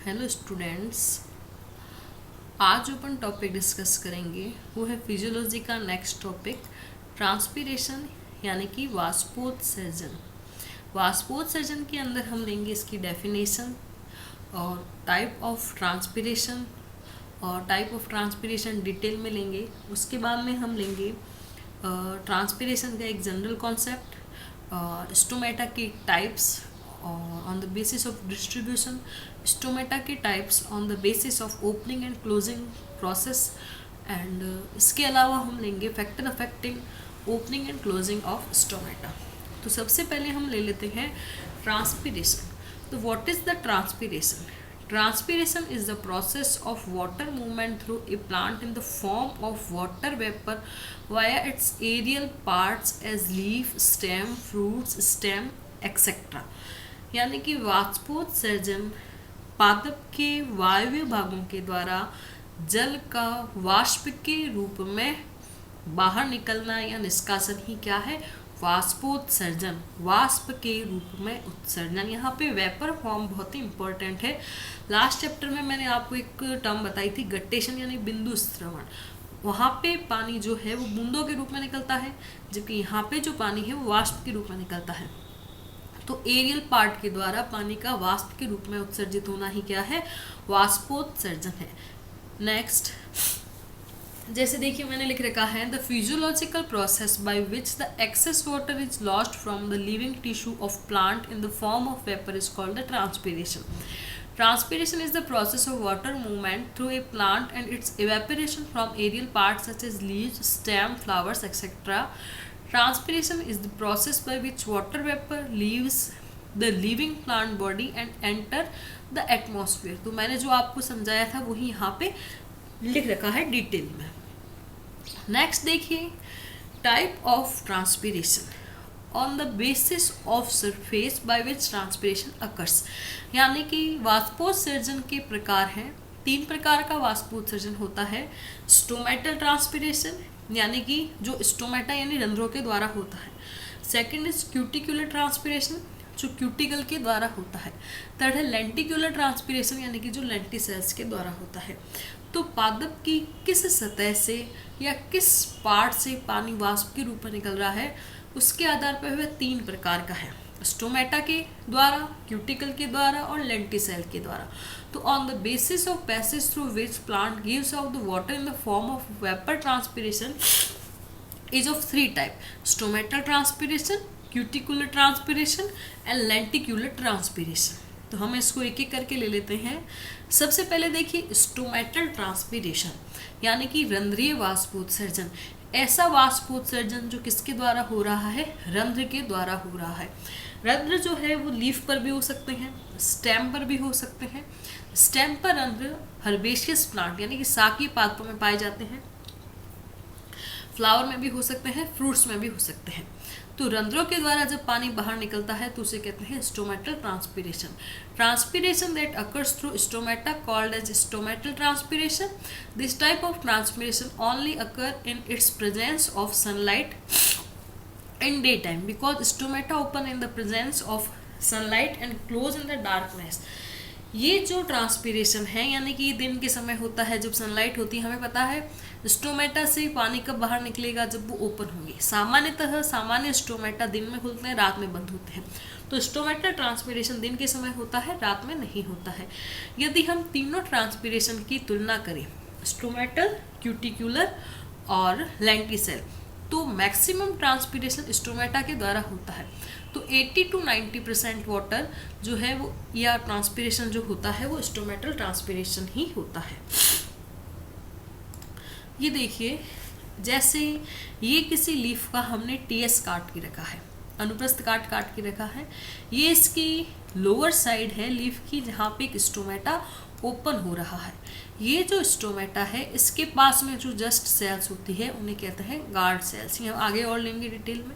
Hello students. आज अपन topic discuss करेंगे वो है फिजियोलॉजी का नेक्स्ट टॉपिक ट्रांसपीरेशन यानी कि वाष्पोत्सर्जन। वाष्पोत्सर्जन के अंदर हम लेंगे इसकी डेफिनेशन और टाइप ऑफ ट्रांसपीरेशन, और टाइप ऑफ ट्रांसपीरेशन डिटेल में लेंगे। उसके बाद में हम लेंगे ट्रांसपीरेशन का एक जनरल कॉन्सेप्ट, स्टोमेटा की टाइप्स और on the basis of distribution, stomata के types on the basis of opening and closing process, and इसके अलावा हम लेंगे factor affecting opening and closing of stomata. तो सबसे पहले हम ले लेते हैं ट्रांसपीरेशन। तो what is the transpiration? Transpiration is the process of water movement through a plant in the form of water vapor via its aerial parts as leaf, stem, fruits, stem, etc. यानी कि वाष्पोत्सर्जन पादप के वायवीय भागों के द्वारा जल का वाष्प के रूप में बाहर निकलना या निष्कासन ही क्या है? वाष्पोत्सर्जन, वाष्प के रूप में उत्सर्जन। यहाँ पे वेपर फॉर्म बहुत ही इंपॉर्टेंट है। लास्ट चैप्टर में मैंने आपको एक टर्म बताई थी गट्टेशन यानी बिंदु स्रवण। वहाँ पे पानी जो है वो बूंदों के रूप में निकलता है, जबकि यहाँ पे जो पानी है वो वाष्प के रूप में निकलता है। तो एरियल पार्ट के द्वारा पानी का वाष्प के रूप में उत्सर्जित होना ही क्या है? वाष्पोत्सर्जन है। नेक्स्ट, जैसे देखिए मैंने लिख रखा है the physiological process by which the excess water is lost from the living tissue of plant in the form of vapour is called the transpiration. Transpiration is the process of water movement through a plant and its evaporation from aerial parts such as leaves, stem, flowers, etc. Transpiration is the process by which water vapor leaves the living plant body and enter the atmosphere. तो मैंने जो आपको समझाया था वही यहाँ पे लिख रखा है डिटेल में। नेक्स्ट देखिए type of transpiration on the basis of surface by which transpiration occurs. यानी कि वाष्पोत्सर्जन के प्रकार हैं, 3 प्रकार का वाष्पोत्सर्जन होता है। स्टोमेटल ट्रांसपीरेशन यानी कि जो स्टोमेटा यानी रंध्रों के द्वारा होता है। सेकंड इज क्यूटिकुलर ट्रांसपीरेशन जो क्यूटिकल के द्वारा होता है। थर्ड है लेंटिकुलर ट्रांसपीरेशन यानी कि जो लेंटिसेल्स के द्वारा होता है। तो पादप की किस सतह से या किस पार्ट से पानी वाष्प के रूप में निकल रहा है उसके आधार पर वह 3 प्रकार का है, स्टोमेटा के द्वारा, क्यूटिकल के द्वारा और लेंटिसेल के द्वारा। तो on the basis of passage through which plant gives out the water in the form of vapour transpiration is of 3 type, stomatal transpiration, cuticular transpiration and lenticular transpiration. तो हम इसको एक एक करके ले लेते हैं। सबसे पहले देखिए स्टोमेटल ट्रांसपीरेशन यानी कि रंध्रीय वाष्पोत्सर्जन। ऐसा वाष्पोत्सर्जन जो किसके द्वारा हो रहा है? रंध्र के द्वारा हो रहा है। रंध्र जो है वो लीफ पर भी हो सकते हैं, स्टेम पर भी हो सकते हैं। स्टेम पर रंध्र हर्बेशियस प्लांट यानी कि साकी पादपों में पाए जाते हैं, फ्लावर में भी हो सकते हैं, फ्रूट्स में भी हो सकते हैं। तो रंध्रों के द्वारा जब पानी बाहर निकलता है तो उसे कहते हैं stomatal transpiration. Transpiration that occurs through stomata called as stomatal transpiration. This type of transpiration only occur in its presence of sunlight in daytime because stomata open in the presence of sunlight and close in the darkness। ये जो transpiration है यानी कि दिन के समय होता है जब सनलाइट होती है। हमें पता है स्टोमेटा से पानी कब बाहर निकलेगा? जब वो ओपन होंगे। सामान्यतः सामान्य स्टोमेटा दिन में खुलते हैं, रात में बंद होते हैं। तो स्टोमेटा ट्रांसपीरेशन दिन के समय होता है, रात में नहीं होता है। यदि हम तीनों ट्रांसपीरेशन की तुलना करें, स्टोमेटल, क्यूटिकुलर और लेंटिसेल, तो मैक्सिमम ट्रांसपीरेशन स्टोमेटा के द्वारा होता है। तो 80 to 90% वाटर जो है वो या ट्रांसपीरेशन जो होता है वो स्टोमेटल ट्रांसपीरेशन ही होता है। ये देखिए जैसे ये किसी लीफ का हमने टीएस काट के रखा है, अनुप्रस्थ काट के रखा है। ये इसकी लोअर साइड है लीफ की जहाँ पे एक स्टोमेटा ओपन हो रहा है। ये जो स्टोमेटा है इसके पास में जो जस्ट सेल्स होती है उन्हें कहते हैं गार्ड सेल्स। ये हम आगे और लेंगे डिटेल में।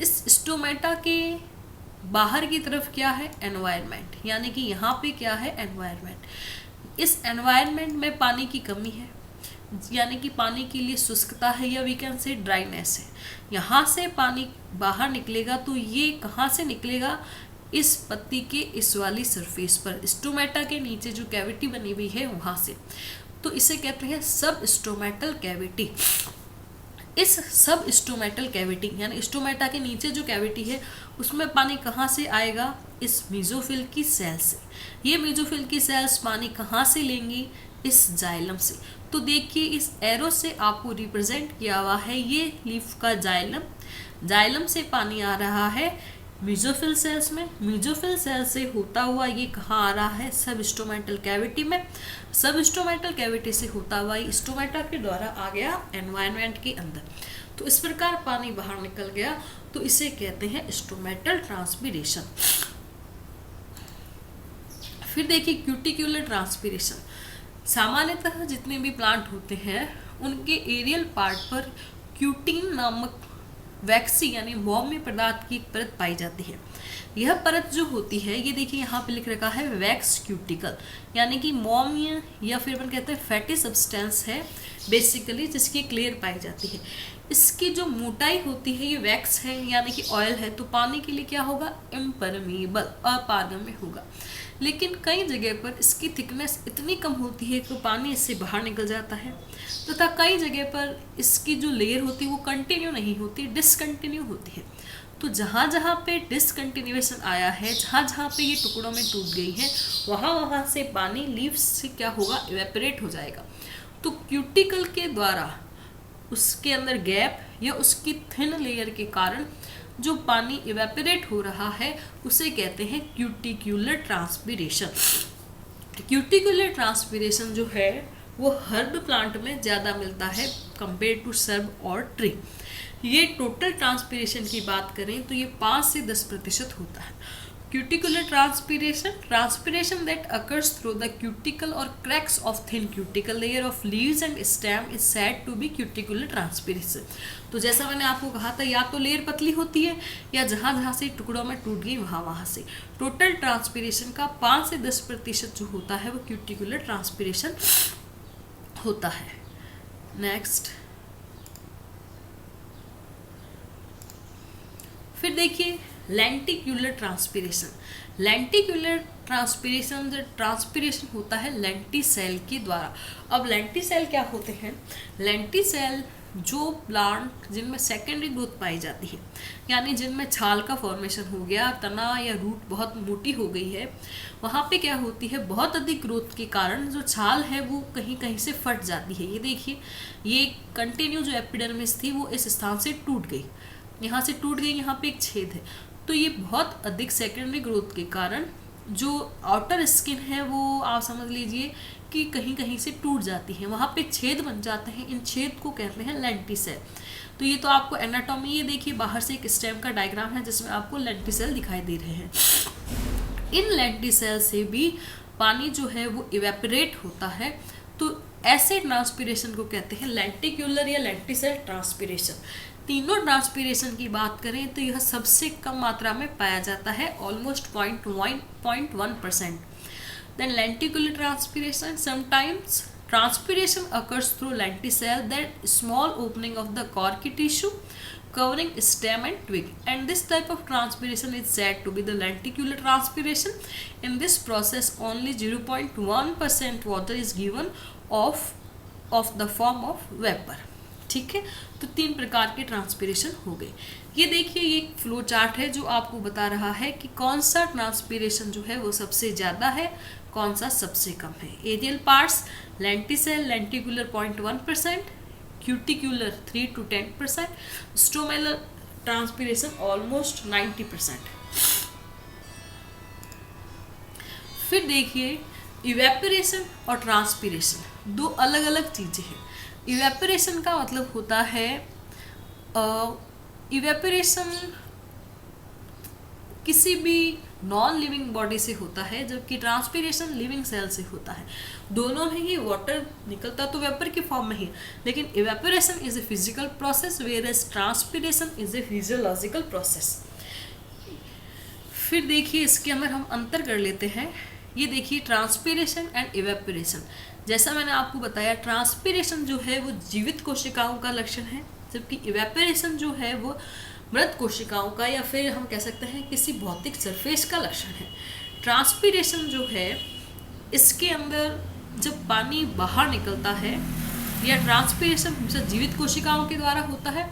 इस स्टोमेटा के बाहर की तरफ क्या है? एनवायरनमेंट, यानी कि यहाँ पे क्या है? एनवायरनमेंट। इस एनवायरनमेंट में पानी की कमी है, यानी कि पानी के लिए शुष्कता है या वी कैन से ड्राइनेस है। यहाँ से पानी बाहर निकलेगा तो ये कहाँ से निकलेगा? इस पत्ती के इस वाली सरफेस पर, स्टोमेटा के नीचे जो कैविटी बनी हुई है वहां से। तो इसे कहते हैं सब स्टोमेटल कैविटी। इस सब स्टोमेटल कैविटी यानी स्टोमेटा के नीचे जो कैविटी है उसमें पानी कहाँ से आएगा? इस मेसोफिल की सेल से। ये मेसोफिल की सेल्स पानी कहाँ से लेंगी? इस जाइलम से। तो देखिए इस एरो से आपको रिप्रेजेंट किया हुआ है ये लीफ का जाइलम। जाइलम से पानी आ रहा है मेसोफिल सेल्स में, मेसोफिल सेल से होता हुआ ये कहाँ आ रहा है? सब स्टोमेटल कैविटी में। सब स्टोमेटल कैविटी से होता हुआ ये स्टोमेटा के द्वारा आ गया एनवायरनमेंट के अंदर। तो इस प्रकार पानी बाहर निकल गया, तो इसे कहते हैं स्टोमेटल ट्रांसपीरेशन। फिर देखिए क्यूटिक्यूलर ट्रांसपीरेशन। सामान्यतः जितने भी प्लांट होते हैं उनके एरियल पार्ट पर क्यूटिन नामक वैक्सी यानी मौम्य पदार्थ की एक परत पाई जाती है। यह परत जो होती है, ये देखिए यहाँ पे लिख रखा है वैक्स क्यूटिकल, यानी कि मौम्य या फिर अपन कहते हैं फैटी सब्सटेंस है बेसिकली, जिसकी एक लेयर पाई जाती है। इसकी जो मोटाई होती है, ये वैक्स है यानी कि ऑयल है, तो पानी के लिए क्या होगा? इम्परमेबल, अपारगम्य होगा। लेकिन कई जगह पर इसकी थिकनेस इतनी कम होती है कि पानी इससे बाहर निकल जाता है, तथा कई जगह पर इसकी जो लेयर होती है वो कंटिन्यू नहीं होती, डिसकंटिन्यू होती है। तो जहाँ जहाँ पे डिसकंटिन्यूएशन आया है, जहाँ जहाँ पे ये टुकड़ों में टूट गई है, वहाँ से पानी लीव्स से क्या होगा? इवेपोरेट हो जाएगा। तो क्यूटिकल के द्वारा उसके अंदर गैप या उसकी थिन लेयर के कारण जो पानी इवेपोरेट हो रहा है उसे कहते हैं क्यूटिक्यूलर ट्रांसपीरेशन। क्यूटिक्यूलर ट्रांसपीरेशन जो है वो हर्ब प्लांट में ज़्यादा मिलता है कंपेयर टू सर्ब और ट्री। ये टोटल ट्रांसपीरेशन की बात करें तो ये 5 से 10% होता है। Cuticular transpiration that occurs through the cuticle or cracks of thin cuticle layer of leaves and stem is said to be cuticular transpiration। तो जैसा मैंने आपको कहा था, या तो लेयर पतली होती है या जहाँ जहाँ से टुकड़ों में टूट गई वहाँ से। टोटल ट्रांसपीरेशन का 5 से 10% जो होता है वो क्यूटिकुलर ट्रांसपीरेशन होता है। नेक्स्ट फिर देखिए लेंटिक्यूलर ट्रांसपीरेशन। लेंटिक्यूलर ट्रांसपीरेशन जो ट्रांसपीरेशन होता है लेंटी सेल के द्वारा। अब लेंटी सेल क्या होते हैं? लेंटी सेल जो प्लांट जिनमें सेकेंडरी ग्रोथ पाई जाती है, यानी जिनमें छाल का फॉर्मेशन हो गया, तना या रूट बहुत मोटी हो गई है, वहाँ पे क्या होती है? बहुत अधिक ग्रोथ के कारण जो छाल है वो कहीं कहीं से फट जाती है। ये देखिए ये कंटिन्यू जो एपिडर्मिस थी वो इस स्थान से टूट गई, यहाँ से टूट गई, यहाँ पे एक छेद है। तो ये बहुत अधिक सेकेंडरी ग्रोथ के कारण जो आउटर स्किन है वो आप समझ लीजिए कि कहीं कहीं से टूट जाती है, वहाँ पे छेद बन जाते हैं। इन छेद को कहते हैं लेंटिसेल। तो ये तो आपको एनाटॉमी, ये देखिए बाहर से एक स्टेम का डायग्राम है जिसमें आपको लेंटिसेल दिखाई दे रहे हैं। इन लेंटिसेल से भी पानी जो है वो इवेपोरेट होता है। तो ऐसे ट्रांसपीरेशन को कहते हैं लेंटिक्यूलर या लेंटिसेल ट्रांसपीरेशन। तीनों ट्रांसपीरेशन की बात करें तो यह सबसे कम मात्रा में पाया जाता है, almost 0.1%। Then lenticular transpiration, sometimes transpiration occurs through lenticel, that small opening of the corky tissue covering stem and twig, and this type of transpiration is said to be the lenticular transpiration. In this process only 0.1% water is given of the form of vapor. ठीक है, तो 3 प्रकार के transpiration हो गए। ये देखिए ये फ्लो चार्ट है जो आपको बता रहा है कि कौन सा ट्रांसपीरेशन जो है वो सबसे ज़्यादा है, कौन सा सबसे कम है। Aerial parts lenticel lenticular 0.1%, cuticular 3 to 10%, stomatal transpiration almost 90%। फिर देखिए इवेपोरेशन और ट्रांसपीरेशन दो अलग अलग चीज़ें हैं। इवेपोरेशन का मतलब होता है इवेपोरेशन किसी भी नॉन लिविंग बॉडी से होता है, जबकि ट्रांसपीरेशन लिविंग सेल से होता है। दोनों में ही वाटर निकलता तो वेपर की फॉर्म में ही, लेकिन evaporation is a physical process whereas transpiration is a physiological process. फिर देखिए इसके अंदर हम अंतर कर लेते हैं। ये देखिए ट्रांसपीरेशन एंड इवेपोरेशन। जैसा मैंने आपको बताया ट्रांसपीरेशन जो है वो जीवित कोशिकाओं का लक्षण है, जबकि इवेपोरेशन जो है वो मृत कोशिकाओं का या फिर हम कह सकते हैं किसी भौतिक सरफेस का लक्षण है। ट्रांसपीरेशन जो है इसके अंदर जब पानी बाहर निकलता है, या ट्रांसपीरेशन हमेशा जीवित कोशिकाओं के द्वारा होता है,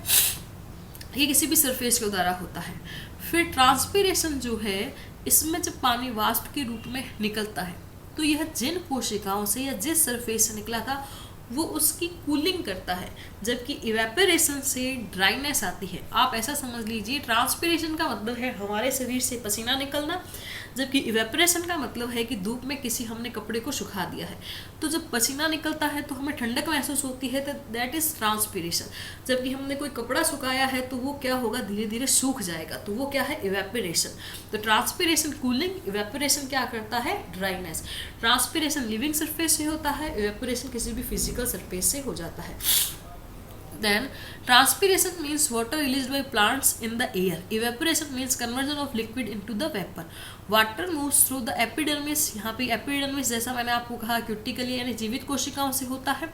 ये किसी भी सरफेस के द्वारा होता है। फिर ट्रांसपीरेशन जो है इसमें जब पानी वाष्प के रूप में निकलता है तो यह जिन कोशिकाओं से या जिस सरफेस से निकला था वो उसकी कूलिंग करता है, जबकि इवेपोरेशन से ड्राइनेस आती है। आप ऐसा समझ लीजिए, ट्रांसपीरेशन का मतलब है हमारे शरीर से पसीना निकलना, जबकि इवेपोरेशन का मतलब है कि धूप में किसी हमने कपड़े को सुखा दिया है, तो जब पसीना निकलता है तो हमें ठंडक महसूस होती है, तो दैट इज ट्रांसपीरेशन। जबकि हमने कोई कपड़ा सुखाया है तो वो क्या होगा, धीरे धीरे सूख जाएगा, तो वो क्या है, इवेपोरेशन। तो ट्रांसपीरेशन कूलिंग, इवेपोरेशन क्या करता है, ड्राइनेस। ट्रांसपीरेशन लिविंग सरफेस से होता है, इवेपोरेशन किसी भी फिजिकल सरफेस से हो जाता है। Then transpiration means water released by plants in the air. Evaporation means conversion of liquid into the vapor. Water moves through the epidermis. यहाँ पे epidermis जैसा मैंने आपको कहा क्यूटिकली यानी जीवित कोशिकाओं से होता है,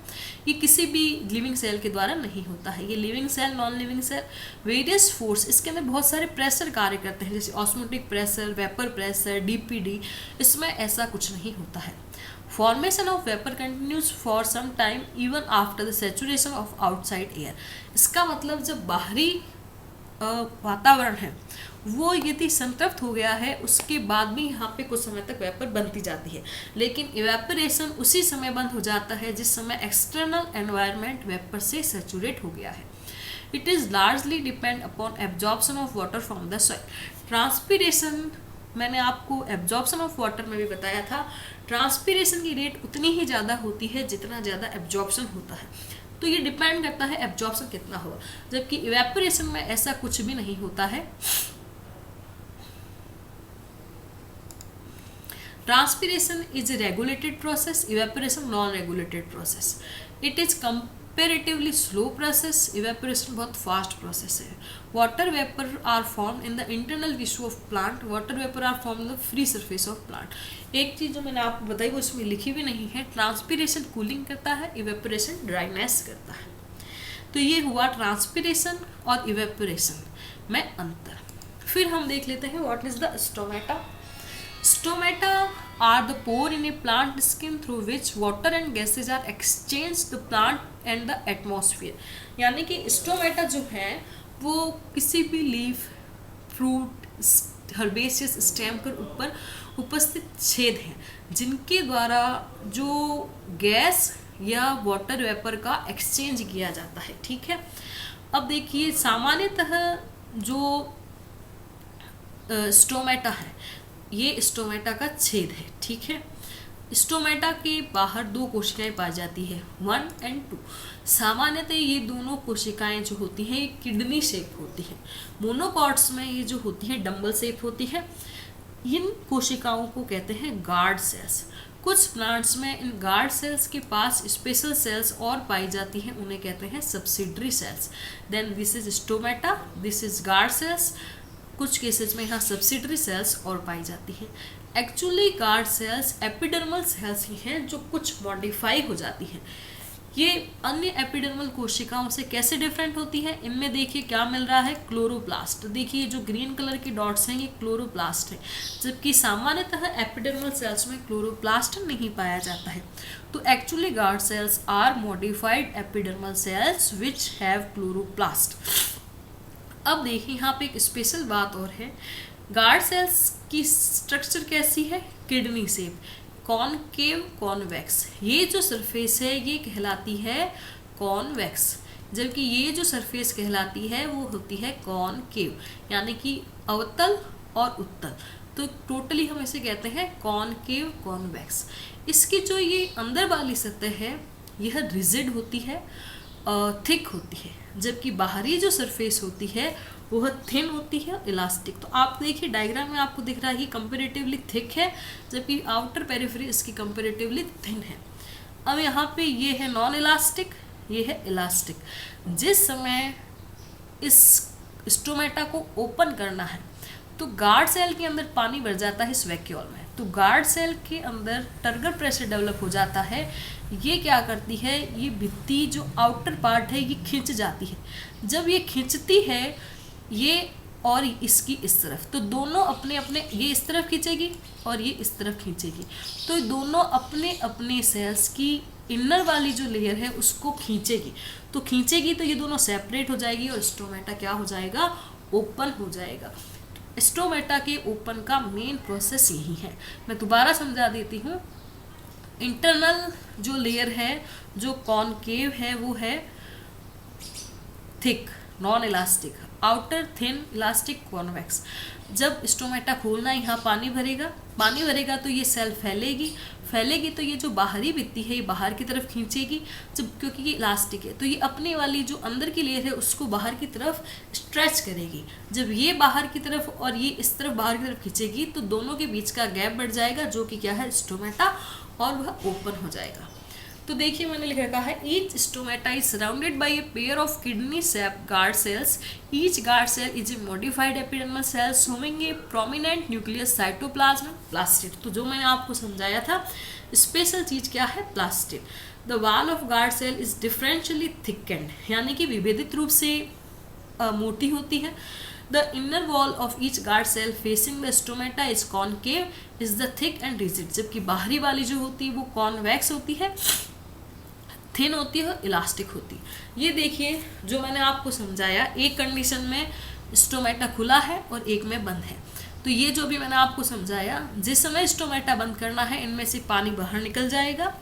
ये किसी भी लिविंग सेल के द्वारा नहीं होता है। ये living cell, non living cell, various force, इसके अंदर बहुत सारे प्रेशर कार्य करते हैं, जैसे osmotic pressure, vapour pressure, DPD, इसमें ऐसा कुछ नहीं होता है। Formation of vapor continues for some time even after the saturation of outside air. इसका मतलब जब बाहरी वातावरण है वो यदि संतृप्त हो गया है उसके बाद भी यहाँ पे कुछ समय तक वेपर बनती जाती है, लेकिन इवेपोरेशन उसी समय बंद हो जाता है जिस समय एक्सटर्नल एनवायरनमेंट वेपर से सैचुरेट हो गया है। It is largely depend upon absorption of water from the soil. Transpiration मैंने आपको एब्जॉर्प्शन ऑफ वाटर में भी बताया था, ट्रांसपीरेशन की रेट उतनी ही ज़्यादा होती है जितना ज़्यादा एब्जॉर्प्शन होता है, तो ये डिपेंड करता है एब्जॉर्प्शन कितना होगा, जबकि इवेपोरेशन में ऐसा कुछ भी नहीं होता है। Transpiration is a regulated process, evaporation non regulated process. It is comparatively slow process, evaporation बहुत फास्ट प्रोसेस है। Water vapour are form in the internal tissue of plant, water vapour are form in the free surface of plant. एक चीज़ जो मैंने आपको बताई वो इसमें लिखी भी नहीं है, ट्रांसपीरेशन कूलिंग करता है, इवेपोरेशन ड्राइनेस करता है। तो ये हुआ ट्रांसपीरेशन और इवेपोरेशन में अंतर। फिर हम देख लेते हैं what is the stomata. Stomata are the pore in a plant skin through which water and gases are exchanged the plant and the atmosphere। यानी कि स्टोमेटा जो है वो किसी भी लीफ, फ्रूट, हर्बेशियस स्टेम के ऊपर उपस्थित छेद हैं जिनके द्वारा जो गैस या वाटर वेपर का एक्सचेंज किया जाता है। ठीक है, अब देखिए सामान्यतः जो स्टोमेटा है ये स्टोमेटा का छेद है। ठीक है, स्टोमेटा के बाहर दो कोशिकाएं पाई जाती है, 1 और 2। सामान्यतः ये दोनों कोशिकाएं जो होती हैं ये किडनी शेप होती है, मोनोकॉट्स में ये जो होती है डम्बल शेप होती है। इन कोशिकाओं को कहते हैं गार्ड सेल्स। कुछ प्लांट्स में इन गार्ड सेल्स के पास स्पेशल सेल्स और पाई जाती हैं, उन्हें कहते हैं subsidiary cells. Then this is stomata, this is guard cells. कुछ केसेस में यहाँ सब्सिडरी सेल्स और पाई जाती हैं। Actually guard cells epidermal cells ही हैं जो कुछ मॉडिफाई हो जाती हैं। ये अन्य एपिडर्मल कोशिकाओं से कैसे डिफरेंट होती है, इनमें देखिए क्या मिल रहा है, क्लोरोप्लास्ट। देखिए जो ग्रीन कलर की डॉट्स हैं ये क्लोरोप्लास्ट है, जबकि सामान्यतः एपिडर्मल सेल्स में क्लोरोप्लास्ट नहीं पाया जाता है। तो actually guard cells are modified epidermal cells which have chloroplast. अब देखिए यहाँ पे एक स्पेशल बात और है, गार्ड सेल्स की स्ट्रक्चर कैसी है, किडनी शेप, कॉनकेव कॉन्वेक्स। ये जो सरफेस है ये कहलाती है कॉन्वेक्स, जबकि ये जो सरफेस कहलाती है वो होती है कॉनकेव, यानी कि अवतल और उत्तल। तो टोटली हम इसे कहते हैं कॉनकेव कॉन्वेक्स। इसकी जो ये अंदर वाली सतह है यह रिजिड होती है, थिक होती है, जबकि बाहरी जो सरफेस होती है वह थिन होती है, इलास्टिक। तो आप देखिए डायग्राम में आपको दिख रहा है कि कंपेरेटिवली थिक है, जबकि आउटर पेरिफेरी इसकी कंपेरेटिवली थिन है। अब यहाँ पे ये है नॉन इलास्टिक, ये है इलास्टिक। जिस समय इस स्टोमेटा को ओपन करना है तो गार्ड सेल के अंदर पानी भर जाता है इस वैक्यूल में, तो गार्ड सेल के अंदर टर्गर प्रेशर डेवलप हो जाता है। ये क्या करती है, ये भित्ति जो आउटर पार्ट है ये खिंच जाती है। जब ये खिंचती है ये और इसकी इस तरफ, तो दोनों अपने अपने, ये इस तरफ खींचेगी और ये इस तरफ खींचेगी, तो ये दोनों अपने अपने सेल्स की इनर वाली जो लेयर है उसको खींचेगी। तो खींचेगी तो ये दोनों सेपरेट हो जाएगी और स्टोमेटा क्या हो जाएगा, ओपन हो जाएगा। स्टोमेटा के ओपन का मेन प्रोसेस यही है। मैं दोबारा समझा देती हूँ। इंटरनल जो लेयर है, जो कॉनकेव है, वो है thick non elastic, outer thin elastic convex. जब स्टोमेटा खोलना है, यहाँ पानी भरेगा तो ये सेल फैलेगी तो ये जो बाहरी भित्ति है ये बाहर की तरफ खींचेगी, जब क्योंकि ये इलास्टिक है तो ये अपने वाली जो अंदर की लेयर है उसको बाहर की तरफ स्ट्रेच करेगी। जब ये बाहर की तरफ और ये इस तरफ बाहर की तरफ खींचेगी तो दोनों के बीच का गैप बढ़ जाएगा, जो कि क्या है, स्टोमेटा, और वह ओपन हो जाएगा। तो देखिए मैंने लिख रखा है each stomata is surrounded by a pair of kidney shape guard cells. Each guard cell is a modified epidermal cells having a prominent nucleus cytoplasm plastid. तो जो मैंने आपको समझाया था, स्पेशल चीज क्या है, plastid. The wall of guard cell is differentially thickened, यानी कि विभेदित रूप से मोटी होती है। The inner wall of each guard cell facing the stomata is concave, is the thick and rigid। जबकि बाहरी वाली जो होती है वो कॉन्वेक्स होती है, थिन होती है, इलास्टिक होती है। ये देखिए जो मैंने आपको समझाया, एक कंडीशन में स्टोमेटा खुला है और एक में बंद है। तो ये जो भी मैंने आपको समझाया, जिस समय स्टोमेटा बंद करना है इनमें से पानी बाहर निकल जाएगा,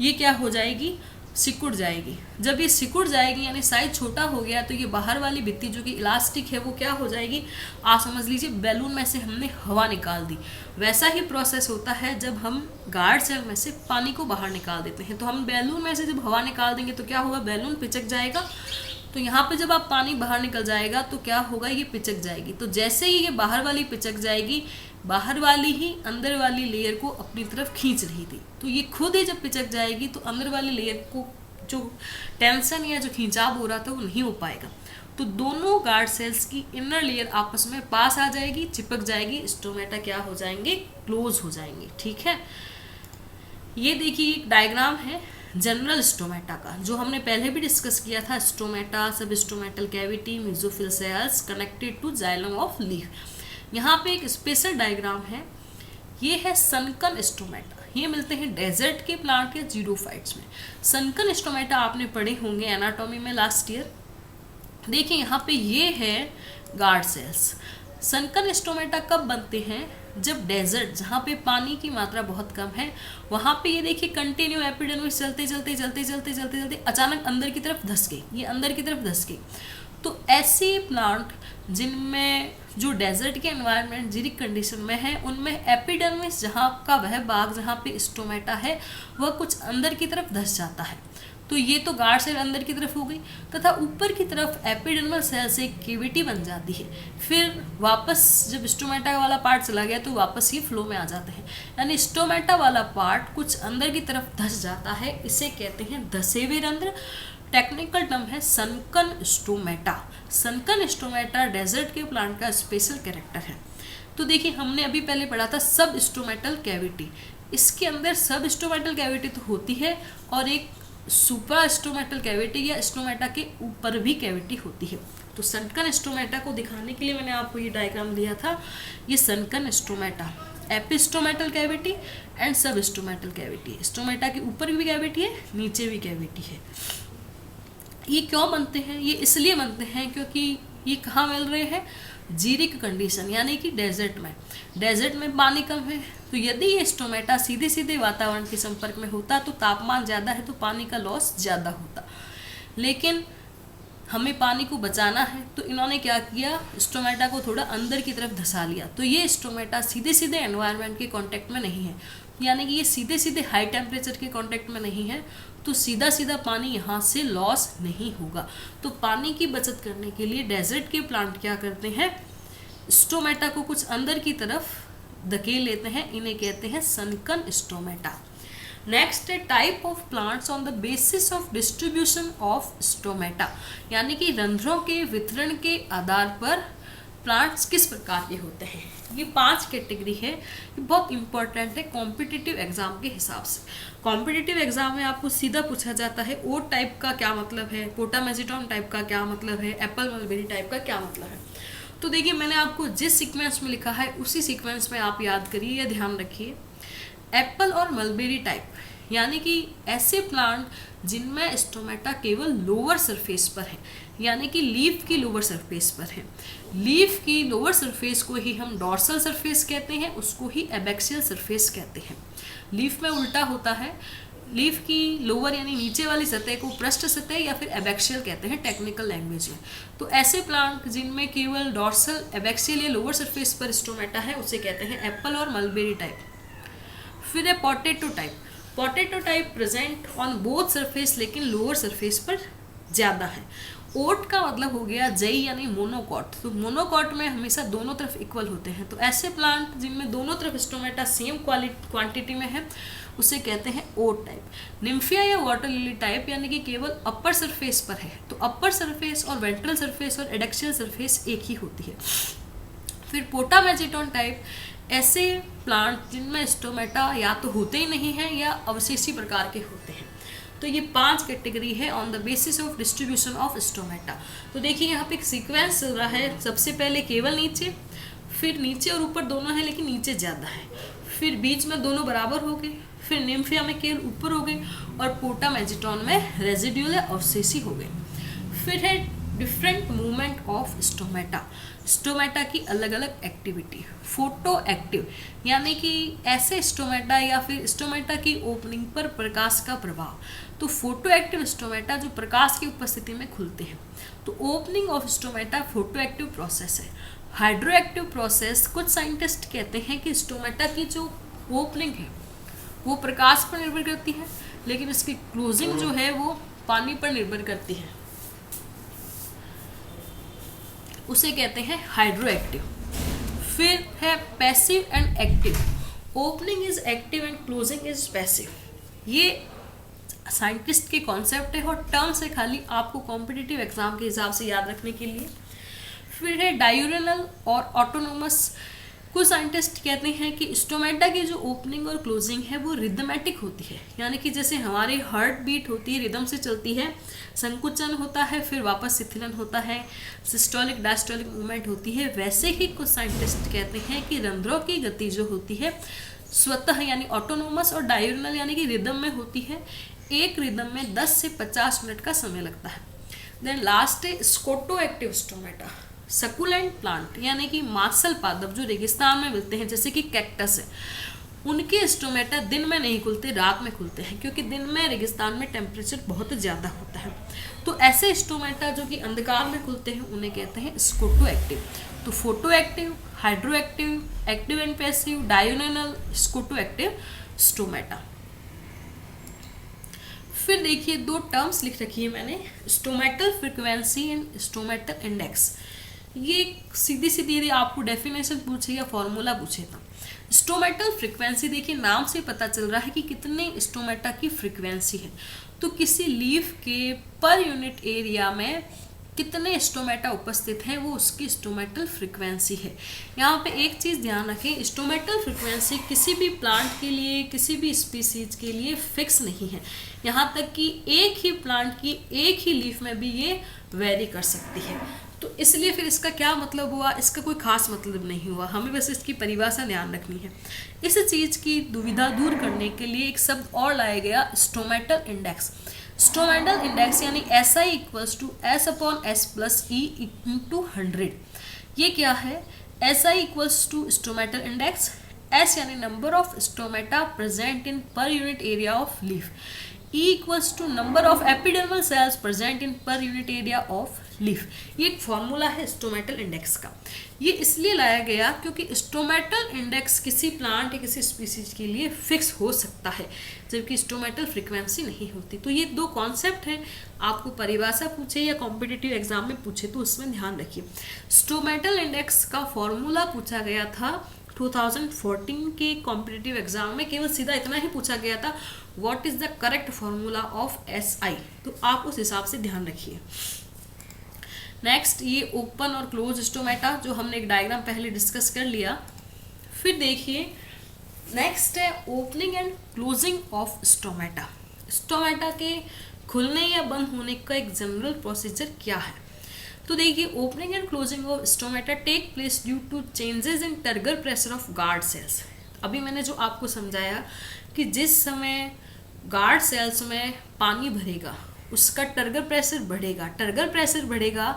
ये क्या हो जाएगी, सिकुड़ जाएगी। जब ये सिकुड़ जाएगी यानी साइज छोटा हो गया तो ये बाहर वाली भित्ति जो कि इलास्टिक है वो क्या हो जाएगी, आप समझ लीजिए बैलून में से हमने हवा निकाल दी। वैसा ही प्रोसेस होता है जब हम गार्ड सेल में से पानी को बाहर निकाल देते हैं। तो हम बैलून में से जब हवा निकाल देंगे तो क्या होगा, बैलून पिचक जाएगा। तो यहाँ पे जब आप पानी बाहर निकल जाएगा तो क्या होगा, ये पिचक जाएगी। तो जैसे ही ये बाहर वाली पिचक जाएगी, बाहर वाली ही अंदर वाली लेयर को अपनी तरफ खींच रही थी, तो ये खुद ही जब पिचक जाएगी तो अंदर वाली लेयर को जो टेंशन या जो खींचाव हो रहा था वो नहीं हो पाएगा। तो दोनों गार्ड सेल्स की इनर लेयर आपस में पास आ जाएगी, चिपक जाएगी, स्टोमेटा क्या हो जाएंगे, क्लोज हो जाएंगे। ठीक है, ये देखिए एक डायग्राम है जनरल स्टोमेटा का, जो हमने पहले भी डिस्कस किया था। Stomata, sub stomatal cavity, mesophyll cells connected to xylem of leaf. यहाँ पे एक स्पेशल डायग्राम है, ये है सनकन स्टोमेटा। ये मिलते हैं डेजर्ट के प्लांट या जीरोफाइट्स में। सनकन स्टोमेटा आपने पढ़े होंगे एनाटॉमी में लास्ट ईयर। देखिए यहाँ पे ये है गार्ड सेल्स। सनकन स्टोमेटा कब बनते हैं, जब डेजर्ट, जहाँ पे पानी की मात्रा बहुत कम है, वहाँ पे ये देखिए कंटिन्यू एपिडर्मिस चलते अचानक अंदर की तरफ धस गई, ये अंदर की तरफ धस गई। तो ऐसे प्लांट जिनमें जो डेजर्ट के एनवायरनमेंट जीरिक कंडीशन में है, उनमें एपिडर्मिस जहाँ का वह भाग जहाँ पे स्टोमेटा है वह कुछ अंदर की तरफ धस जाता है। तो ये तो गार्ड सेल अंदर की तरफ हो गई, तथा ऊपर की तरफ एपिडर्मल सेल से केविटी बन जाती है। फिर वापस जब स्टोमेटा वाला पार्ट चला गया तो वापस ये फ्लो में आ जाते हैं, यानी स्टोमेटा वाला पार्ट कुछ अंदर की तरफ धस जाता है, इसे कहते हैं धसे हुए रंध्र। टेक्निकल टर्म है sunken stomata. Sunken stomata desert के प्लांट का स्पेशल कैरेक्टर है। तो देखिए हमने अभी पहले पढ़ा था सब स्टोमेटल कैविटी। इसके अंदर सब स्टोमेटल कैविटी तो होती है और एक सुप्रा स्टोमेटल कैविटी या स्टोमेटा के ऊपर भी कैविटी होती है। तो सनकन स्टोमेटा को दिखाने के लिए मैंने आपको ये डायग्राम दिया था। ये सनकन स्टोमेटा, एपिस्टोमेटल कैविटी एंड सब स्टोमेटल कैविटी। स्टोमेटा के ऊपर भी कैविटी है, नीचे भी कैविटी है। ये क्यों बनते हैं, ये इसलिए बनते हैं क्योंकि ये कहाँ मिल रहे हैं, जीरिक कंडीशन यानी कि डेजर्ट में। डेजर्ट में पानी कम है, तो यदि ये स्टोमेटा सीधे सीधे वातावरण के संपर्क में होता तो तापमान ज़्यादा है तो पानी का लॉस ज़्यादा होता। लेकिन हमें पानी को बचाना है तो इन्होंने क्या किया, स्टोमेटा को थोड़ा अंदर की तरफ धसा लिया। तो ये स्टोमेटा सीधे सीधे एनवायरनमेंट के कांटेक्ट में नहीं है, यानी कि ये सीधे सीधे हाई टेम्परेचर के कांटेक्ट में नहीं है, तो सीधा सीधा पानी यहाँ से लॉस नहीं होगा। तो पानी की बचत करने के लिए डेजर्ट के प्लांट क्या करते हैं, स्टोमेटा को कुछ अंदर की तरफ धकेल लेते हैं, इन्हें कहते हैं सनकन स्टोमेटा। नेक्स्ट है type of plants on the basis of distribution of stomata, यानी कि रंध्रों के वितरण के आधार पर प्लांट्स किस प्रकार के होते हैं। ये 5 कैटेगरी है, ये बहुत इंपॉर्टेंट है कॉम्पिटिटिव एग्जाम के हिसाब से। कॉम्पिटिटिव एग्जाम में आपको सीधा पूछा जाता है ओट टाइप का क्या मतलब है, पोटामेजिटॉन टाइप का क्या मतलब है, एप्पल मलबेरी टाइप का क्या मतलब है। तो देखिए मैंने आपको जिस सीक्वेंस में लिखा है उसी सीक्वेंस में आप याद करिए या ध्यान रखिए। एप्पल और मलबेरी टाइप, यानी कि ऐसे प्लांट जिनमें स्टोमेटा केवल लोअर सरफेस पर है, यानी कि लीफ की लोअर सरफेस पर है। लीफ की लोअर सरफेस को ही हम डॉर्सल सरफेस कहते हैं, उसको ही एबैक्सियल सरफेस कहते हैं। लीफ में उल्टा होता है, लीफ की लोअर यानी नीचे वाली सतह को पृष्ठ सतह या फिर एबैक्सियल कहते हैं टेक्निकल लैंग्वेज में। तो ऐसे प्लांट जिनमें केवल डॉर्सल, एबैक्सियल या लोअर सरफेस पर स्टोमेटा है उसे कहते हैं एप्पल और मलबेरी टाइप। फिर है potato type. Potato type present on both surface लेकिन लोअर सरफेस पर ज्यादा है। ओट का मतलब हो गया जई यानी मोनोकॉट, तो मोनोकॉट में हमेशा दोनों तरफ इक्वल होते हैं। तो ऐसे प्लांट जिनमें दोनों तरफ स्टोमेटा सेम क्वांटिटी में है उसे कहते हैं ओट टाइप। निम्फिया या वाटर लिली टाइप, यानी कि केवल अपर सरफेस पर है, तो अपर सरफेस और वेंट्रल सरफेस और एडेक्सियल सरफेस एक ही होती है। फिर पोटामेजिटोन टाइप, ऐसे प्लांट जिनमें स्टोमेटा या तो होते ही नहीं हैं या अवशेषी प्रकार के होते हैं। तो ये 5 कैटेगरी है on the basis of distribution of stomata. तो देखिए यहाँ पे एक सीक्वेंस चल रहा है, सबसे पहले केवल नीचे, फिर नीचे और ऊपर दोनों है लेकिन नीचे ज़्यादा है, फिर बीच में दोनों बराबर हो गए, फिर निम्फिया में केवल ऊपर हो गए और पोटामेजिटोन में रेजिड्यूल या अवशेषी हो गए। फिर है different movement of stomata, stomata की अलग अलग एक्टिविटी। फोटो एक्टिव, यानी कि ऐसे स्टोमेटा या फिर स्टोमेटा की ओपनिंग पर प्रकाश का प्रभाव। तो फोटो एक्टिव स्टोमेटा जो प्रकाश की उपस्थिति में खुलते हैं, तो opening of stomata photo active process है। हाइड्रो एक्टिव प्रोसेस, कुछ साइंटिस्ट कहते हैं कि स्टोमेटा की जो ओपनिंग है वो प्रकाश पर निर्भर करती है, लेकिन इसकी क्लोजिंग जो है वो पानी पर निर्भर करती है, उसे कहते हैं हाइड्रो एक्टिव। फिर है passive and active, opening is active and closing is passive. ये साइंटिस्ट के कॉन्सेप्ट है और टर्म्स है खाली आपको कॉम्पिटिटिव एग्जाम के हिसाब से याद रखने के लिए। फिर है डायूरेनल और ऑटोनोमस, कुछ साइंटिस्ट कहते हैं कि स्टोमेटा की जो ओपनिंग और क्लोजिंग है वो रिदमेटिक होती है, यानी कि जैसे हमारी हार्ट बीट होती है, रिदम से चलती है, संकुचन होता है फिर वापस शिथिलन होता है, सिस्टोलिक डायस्टोलिक मूवमेंट होती है, वैसे ही कुछ साइंटिस्ट कहते हैं कि रंध्रों की गति जो होती है स्वतः यानी ऑटोनोमस और डायूरेनल यानी कि रिदम में होती है। एक रिदम में 10 से 50 मिनट का समय लगता है। देन लास्ट है scoto active stomata, succulent plant यानी कि मांसल पादप जो रेगिस्तान में मिलते हैं जैसे कि कैक्टस है, उनके स्टोमेटा दिन में नहीं खुलते, रात में खुलते हैं, क्योंकि दिन में रेगिस्तान में टेम्परेचर बहुत ज़्यादा होता है। तो ऐसे स्टोमेटा जो कि अंधकार में खुलते हैं उन्हें कहते हैं स्कोटो एक्टिव। तो photo active, hydro active, active and passive, diurnal, scoto active stomata. फिर देखिए 2 टर्म्स लिख रखी है मैंने, stomatal frequency and stomatal index. ये सीधी सीधी यदि आपको डेफिनेशन पूछे या फॉर्मूला पूछे तो स्टोमेटल फ्रीक्वेंसी, देखिए नाम से पता चल रहा है कि कितने स्टोमेटा की फ्रीक्वेंसी है। तो किसी लीफ के पर यूनिट एरिया में कितने स्टोमेटा उपस्थित हैं वो उसकी स्टोमेटल फ्रीक्वेंसी है। यहाँ पे एक चीज़ ध्यान रखें, स्टोमेटल फ्रीक्वेंसी किसी भी प्लांट के लिए, किसी भी स्पीसीज के लिए फिक्स नहीं है। यहाँ तक कि एक ही प्लांट की एक ही लीफ में भी ये वेरी कर सकती है। तो इसलिए फिर इसका क्या मतलब हुआ, इसका कोई खास मतलब नहीं हुआ, हमें बस इसकी परिभाषा ध्यान रखनी है। इस चीज़ की दुविधा दूर करने के लिए एक शब्द और लाया गया, स्टोमेटल इंडेक्स। स्टोमेटल इंडेक्स यानी SI इक्वल्स टू S/S+E × 100। ये क्या है? SI equals to stomatal index, S यानी number of stomata present in per unit area of leaf, E equals to number of epidermal cells present in per unit area of leaf. ये एक formula है stomatal index का। ये इसलिए लाया गया क्योंकि स्टोमेटल इंडेक्स किसी प्लांट या किसी स्पीसीज के लिए फिक्स हो सकता है जबकि स्टोमेटल फ्रीक्वेंसी नहीं होती। तो ये 2 कॉन्सेप्ट हैं, आपको परिभाषा पूछे या कॉम्पिटिटिव एग्जाम में पूछे तो उसमें ध्यान रखिए। स्टोमेटल इंडेक्स का फॉर्मूला पूछा गया था 2014 के कॉम्पिटिटिव एग्जाम में, केवल सीधा इतना ही पूछा गया था, what is the correct formula of SI। तो आप उस हिसाब से ध्यान रखिए। नेक्स्ट ये ओपन और क्लोज स्टोमेटा जो हमने एक डायग्राम पहले डिस्कस कर लिया। फिर देखिए नेक्स्ट है opening and closing of stomata. Stomata के खुलने या बंद होने का एक जनरल प्रोसीजर क्या है? तो देखिए opening and closing of stomata take place due to changes in turgor pressure of guard cells. अभी मैंने जो आपको समझाया कि जिस समय गार्ड सेल्स में पानी भरेगा उसका टर्गर प्रेशर बढ़ेगा, टर्गर प्रेशर बढ़ेगा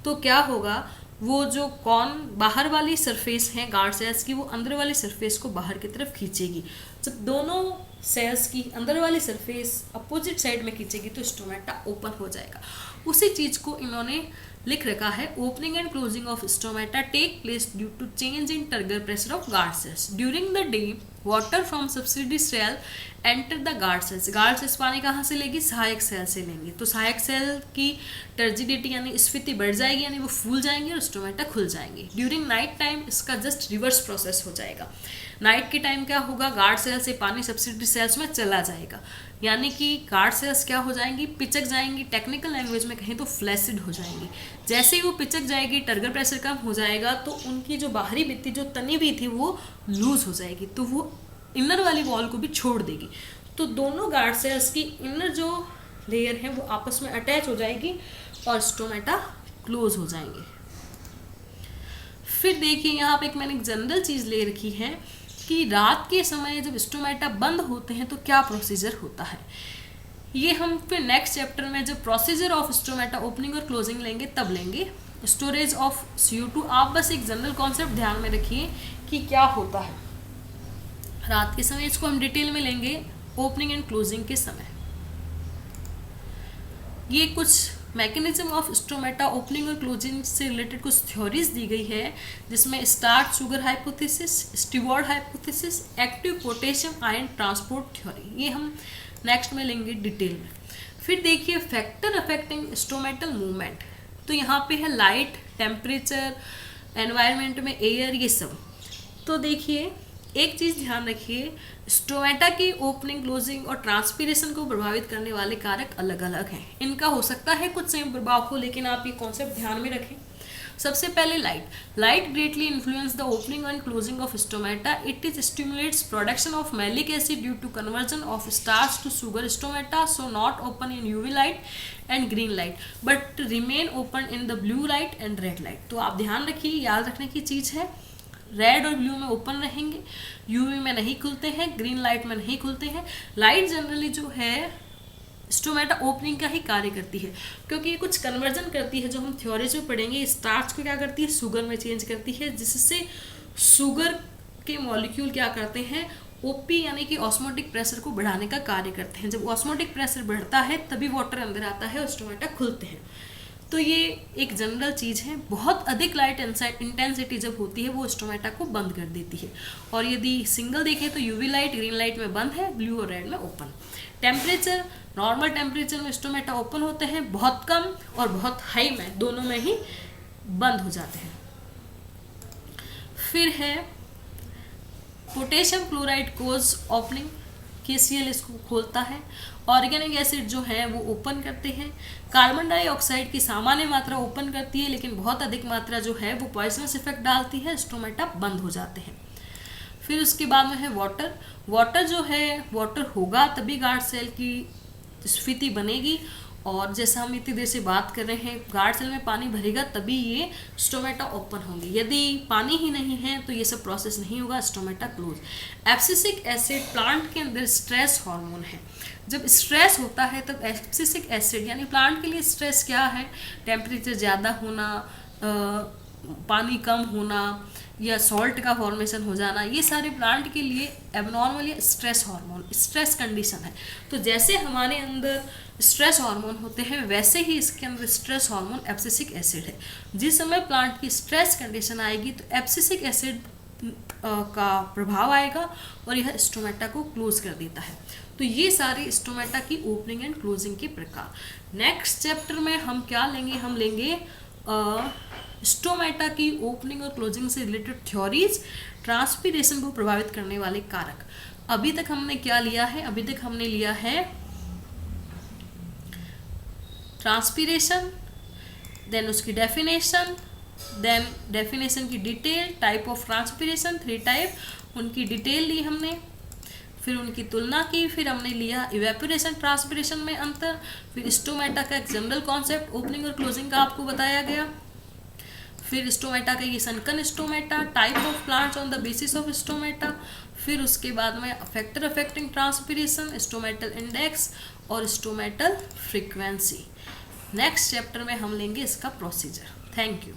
तो क्या होगा, वो जो कॉन बाहर वाली सरफेस है गार्ड सेल्स की वो अंदर वाली सरफेस को बाहर की तरफ खींचेगी। जब दोनों सेल्स की अंदर वाली सरफेस अपोजिट साइड में खींचेगी तो स्टोमेटा ओपन हो जाएगा। उसी चीज़ को इन्होंने लिख रखा है, opening and closing of stomata take place due to change in turgor pressure of guard cells during the day. Water from subsidy cell enter the guard cells. Guard cells पानी कहाँ से लेगी, सहायक सेल से लेंगे, तो सहायक सेल की टर्जिडिटी यानी स्फीति बढ़ जाएगी, यानी वो फूल जाएंगे और स्टोमेटा खुल जाएंगे। ड्यूरिंग नाइट टाइम इसका जस्ट रिवर्स प्रोसेस हो जाएगा। नाइट के टाइम क्या होगा, गार्ड सेल से पानी सब्सिडी सेल्स में चला जाएगा, यानी कि गार्ड सेल्स क्या हो जाएंगी, पिचक जाएंगी, टेक्निकल लैंग्वेज में कहें तो फ्लैसिड हो जाएंगी। जैसे ही वो पिचक जाएगी, टर्गर प्रेशर कम हो जाएगा तो उनकी जो बाहरी भित्ति जो तनी भी थी वो लूज हो जाएगी, तो वो इनर वाली वॉल को भी छोड़ देगी। तो दोनों गार्ड सेल्स की इनर जो लेयर है वो आपस में अटैच हो जाएगी और स्टोमेटा क्लोज हो जाएंगे। फिर देखिए यहाँ पे एक मैंने एक जनरल चीज़ ले रखी है कि रात के समय जब स्टोमेटा बंद होते हैं तो क्या प्रोसीजर होता है। ये हम फिर नेक्स्ट चैप्टर में जब प्रोसीजर ऑफ स्टोमेटा ओपनिंग और क्लोजिंग लेंगे तब लेंगे। स्टोरेज ऑफ CO2, आप बस एक जनरल कॉन्सेप्ट ध्यान में रखिए कि क्या होता है रात के समय, इसको हम डिटेल में लेंगे ओपनिंग एंड क्लोजिंग के समय। ये कुछ मैकेनिज्म ऑफ स्टोमेटा ओपनिंग और क्लोजिंग से रिलेटेड कुछ थ्योरीज दी गई है, जिसमें starch sugar hypothesis, steward hypothesis, active potassium ion transport theory, ये हम नेक्स्ट में लेंगे डिटेल में। फिर देखिए फैक्टर अफेक्टिंग स्टोमेटल मूवमेंट, तो यहाँ पे है लाइट, टेम्परेचर, एनवायरनमेंट में एयर, ये सब। तो देखिए एक चीज़ ध्यान रखिए, स्टोमेटा की ओपनिंग क्लोजिंग और ट्रांसपीरेशन को प्रभावित करने वाले कारक अलग अलग हैं। इनका हो सकता है कुछ सेम प्रभाव हो, लेकिन आप ये कॉन्सेप्ट ध्यान में रखें। सबसे पहले light greatly influence the opening and closing of stomata. It is stimulates production of malic acid due to conversion of starch to sugar. Stomata so not open in UV light and green light but remain open in the blue light and red light. तो आप ध्यान रखिए, याद रखने की चीज़ है, red और blue में ओपन रहेंगे, UV में नहीं खुलते हैं, ग्रीन लाइट में नहीं खुलते हैं। लाइट जनरली जो है स्टोमेटा ओपनिंग का ही कार्य करती है, क्योंकि ये कुछ कन्वर्जन करती है, जो हम थ्योरीज में पढ़ेंगे। स्टार्च को क्या करती है, शुगर में चेंज करती है, जिससे शुगर के मॉलिक्यूल क्या करते हैं, OP यानी कि ऑस्मोटिक प्रेशर को बढ़ाने का कार्य करते हैं। जब ऑस्मोटिक प्रेशर बढ़ता है तभी वाटर अंदर आता है और स्टोमेटा खुलते हैं। तो ये एक जनरल चीज़ है। बहुत अधिक लाइट इंटेंसिटी जब होती है वो स्टोमेटा को बंद कर देती है, और यदि सिंगल देखें तो UV लाइट ग्रीन लाइट में बंद है, ब्लू और रेड में ओपन। टेम्परेचर, नॉर्मल टेम्परेचर में स्टोमेटा ओपन होते हैं, बहुत कम और बहुत हाई में, दोनों में ही बंद हो जाते हैं। फिर है पोटेशियम क्लोराइड कोज ओपनिंग, KCl इसको खोलता है। ऑर्गेनिक एसिड जो है वो ओपन करते हैं। कार्बन डाइऑक्साइड की सामान्य मात्रा ओपन करती है, लेकिन बहुत अधिक मात्रा जो है वो पॉइजनस इफेक्ट डालती है, स्टोमेटा बंद हो जाते हैं। फिर उसके बाद में है वाटर जो है, वाटर होगा तभी गार्ड सेल की स्फीति बनेगी, और जैसा हम इतनी देर से बात कर रहे हैं, गार्ड सेल में पानी भरेगा तभी ये स्टोमेटा ओपन होंगे। यदि पानी ही नहीं है तो ये सब प्रोसेस नहीं होगा, stomata close. Abscisic acid plant के अंदर स्ट्रेस हार्मोन है। जब स्ट्रेस होता है तब एब्सिसिक एसिड, यानी प्लांट के लिए स्ट्रेस क्या है, टेम्परेचर ज़्यादा होना, पानी कम होना या सॉल्ट का फॉर्मेशन हो जाना, ये सारे प्लांट के लिए एबनॉर्मल या स्ट्रेस हार्मोन, स्ट्रेस कंडीशन है। तो जैसे हमारे अंदर स्ट्रेस हार्मोन होते हैं वैसे ही इसके अंदर स्ट्रेस हार्मोन एब्सिसिक एसिड है। जिस समय प्लांट की स्ट्रेस कंडीशन आएगी तो एब्सिसिक एसिड का प्रभाव आएगा और यह स्टोमेटा को क्लोज कर देता है। तो ये सारे स्टोमेटा की ओपनिंग एंड क्लोजिंग के प्रकार। नेक्स्ट चैप्टर में हम क्या लेंगे, हम लेंगे स्टोमेटा की ओपनिंग और क्लोजिंग से रिलेटेड थ्योरीज, ट्रांसपीरेशन को प्रभावित करने वाले कारक। अभी तक हमने क्या लिया है, अभी तक हमने लिया है ट्रांसपीरेशन, देन उसकी डेफिनेशन, देन डेफिनेशन की detail, type of transpiration, 3 type, उनकी डिटेल ली हमने। फिर उनकी तुलना की, फिर हमने लिया इवेपोरेशन ट्रांसपिरेशन में अंतर, फिर स्टोमेटा का एक जनरल कॉन्सेप्ट ओपनिंग और क्लोजिंग का आपको बताया गया, फिर स्टोमेटा का ये सनकन stomata, type of plants on the basis of stomata, फिर उसके बाद में factor affecting transpiration, stomatal index और स्टोमेटल फ्रीक्वेंसी। नेक्स्ट चैप्टर में हम लेंगे इसका प्रोसीजर। Thank you.